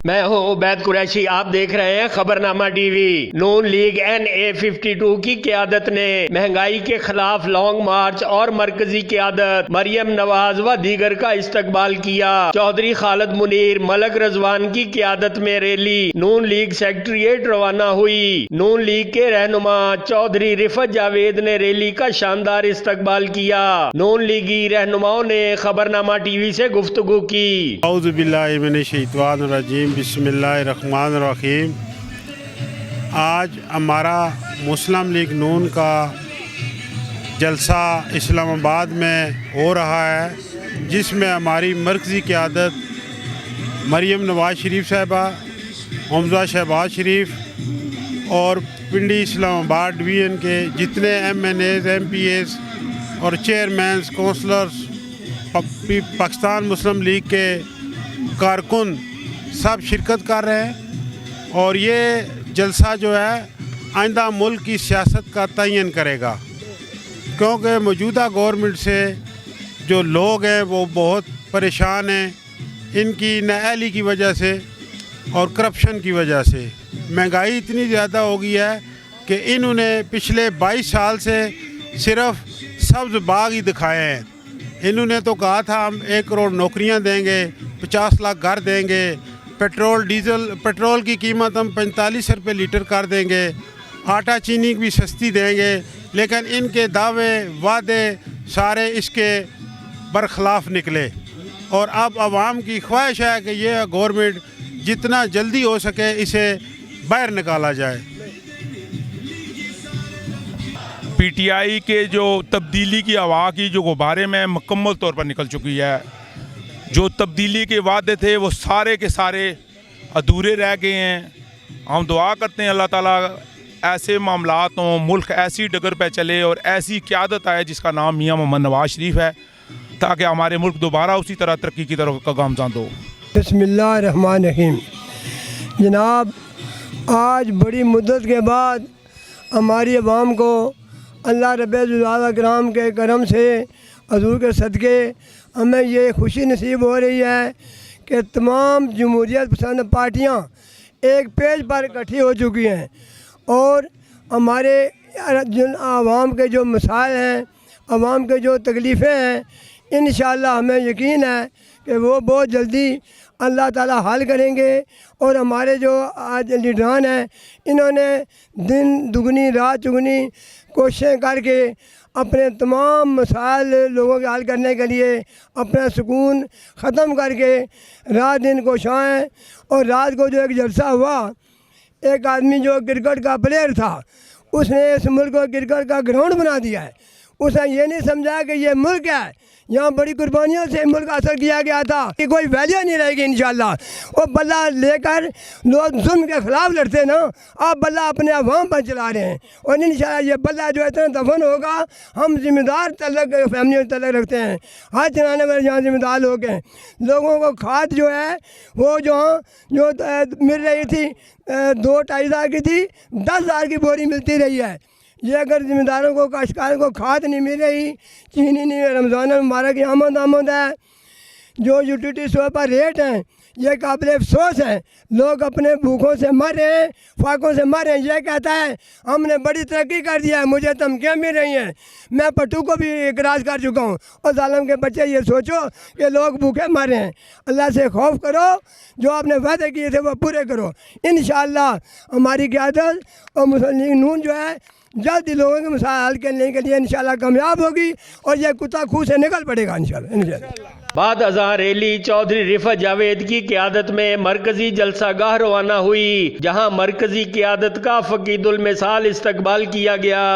मैं हूं उबैद कुरैशी, आप देख रहे हैं खबरनामा टीवी। नून लीग NA52 की क़यादत ने महंगाई के खिलाफ लॉन्ग मार्च और मरकजी क़यादत मरियम नवाज व दीगर का इस्तकबाल किया। चौधरी खालिद मुनीर मलक रजवान की क़यादत में रैली नून लीग सेक्रेटेरिएट रवाना हुई। नून लीग के रहनुमा चौधरी रिफत जावेद ने रैली का शानदार इस्तकबाल किया। नून लीगी रहनुमाओं ने खबरनामा टीवी से गुफ्तगू की। बिस्मिल्लाहिर्रहमानिर्रहीम। आज हमारा मुस्लिम लीग नून का जलसा इस्लामाबाद में हो रहा है, जिसमें हमारी मरकज़ी क़यादत मरियम नवाज शरीफ साहिबा, हमजा शहबाज शरीफ और पिंडी इस्लामाबाद डिवीज़न के जितने MNAs, MPAs और चेयरमैन्स, कौंसलर्स, पाकिस्तान मुस्लिम लीग के कारकुन सब शिरकत कर रहे हैं। और ये जलसा जो है आइंदा मुल्क की सियासत का तयन करेगा, क्योंकि मौजूदा गवर्नमेंट से जो लोग हैं वो बहुत परेशान हैं, इनकी नाअहली की वजह से और करप्शन की वजह से। महंगाई इतनी ज़्यादा हो गई है कि इन्होंने पिछले 22 साल से सिर्फ सब्ज़ बाग ही दिखाए हैं। इन्होंने तो कहा था हम 1 करोड़ नौकरियां देंगे, 50 लाख घर देंगे, पेट्रोल की कीमत हम 45 रुपये लीटर कर देंगे, आटा चीनी भी सस्ती देंगे, लेकिन इनके दावे वादे सारे इसके बरखिलाफ़ निकले। और अब आवाम की ख्वाहिश है कि ये गवर्नमेंट जितना जल्दी हो सके इसे बाहर निकाला जाए। PTI के जो तब्दीली की हवा की जो गुब्बारे में मुकम्मल तौर पर निकल चुकी है। जो तब्दीली के वादे थे वो सारे के सारे अधूरे रह गए हैं। हम दुआ करते हैं अल्लाह ताला ऐसे मामलात हों, मुल्क ऐसी डगर पे चले और ऐसी क़यादत आए जिसका नाम मियां मोहम्मद नवाज शरीफ है, ताकि हमारे मुल्क दोबारा उसी तरह तरक्की की तरफ गामज़न हो। बिस्मिल्लाहिर्रहमानिर्रहीम। जनाब, आज बड़ी मुद्दत के बाद हमारी अवाम को अल्लाह रब्बुल कराम के करम से, हजूर के सदक़े हमें ये खुशी नसीब हो रही है कि तमाम जमहूरियत पसंद पार्टियाँ एक पेज पर इकट्ठी हो चुकी हैं और हमारे आवाम के जो मसाइल हैं, आवाम के जो तकलीफ़ें हैं, इंशाअल्लाह हमें यकीन है कि वो बहुत जल्दी अल्लाह ताला हल करेंगे। और हमारे जो आज लीडरान हैं, इन्होंने दिन दुगनी रात चुगनी कोशिशें करके अपने तमाम मसाइल लोगों के हल करने के लिए अपना सुकून ख़त्म करके रात दिन कोशिशें। और रात को जो एक जलसा हुआ, एक आदमी जो क्रिकेट का प्लेयर था, उसने इस मुल्क को क्रिकेट का ग्राउंड बना दिया है। उसने ये नहीं समझा कि ये मुल्क है, यहाँ बड़ी कुर्बानियों से मुल्क हासिल किया गया था, कि कोई वैल्यू नहीं रहेगी इंशाअल्लाह। वो बल्ला लेकर लोग जुल्म के ख़िलाफ़ लड़ते ना, आप बल्ला अपने अवाम पर चला रहे हैं। और इंशाअल्लाह ये बल्ला जो इतना दफन होगा, हम ज़िम्मेदार तलक फैमिली तलक रखते हैं, हाथ चलाने वाले यहाँ ज़िम्मेदार लोग हैं। लोगों को खाद जो है वो जो मिल रही थी 2-2.5 हज़ार की थी, 10 हज़ार की बोरी मिलती रही है। ये अगर ज़िम्मेदारों को काश्तकारों को खाद नहीं मिल रही, चीनी नहीं, रमज़ान मुबारक की आमद है, जो यूटिलिटी स्टोर पर रेट हैं ये काबिल अफसोस है। लोग अपने भूखों से मर रहे हैं, फाकों से मर रहे हैं। ये कहता है हमने बड़ी तरक्की कर दिया है, मुझे धमकियाँ मिल रही हैं। मैं पट्टू को भी इकराज कर चुका हूँ। और जालिम के बच्चे ये सोचो कि लोग भूखे मर रहे हैं। अल्लाह से खौफ करो, जो आपने वादे किए थे वो पूरे करो। इंशाअल्लाह हमारी क़यादत और मुस्लिम लीग नून जो है जल्द ही लोगों के मसाइल हल करने के लिए इंशाअल्लाह कामयाब होगी और यह कुत्ता खूह से निकल पड़ेगा इंशाअल्लाह। बाद अज़ां रैली चौधरी रिफत जावेद की क़यादत में मरकजी जलसागाह रवाना हुई, जहां मरकजी क़यादत का फ़कीदुल मिसाल इस्तकबाल किया गया।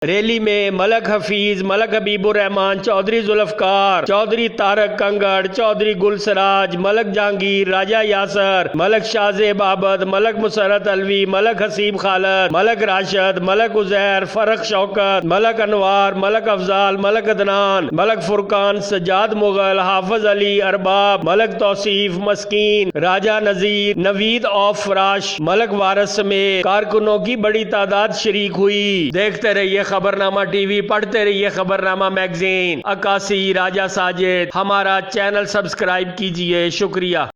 रैली में मलक हफीज, मलक हबीबुर रहमान, चौधरी जुल्फ़कार, चौधरी तारक कंगड़, चौधरी गुलसराज, मलक जहांगीर, राजा यासर, मलक शाहजेब आबद, मलक मुसरत अलवी, मलक हसीब खालद, मलक राशिद, मलक उजैर, फरक शौकत, मलक अनवार, मलक अफजाल, मलक अदनान, मलक फुरकान, सज्जाद मुगल, हाफिज अली अरबाब, मलक तौसीफ मस्कीन, राजा नजीर, नवीद ऑफ फराश, मलक वारस समेत कारकुनों की बड़ी तादाद शरीक हुई। देखते रहिए खबरनामा टीवी, पढ़ते रहिए खबरनामा मैगजीन। अक्कासी राजा साजिद, हमारा चैनल सब्सक्राइब कीजिए। शुक्रिया।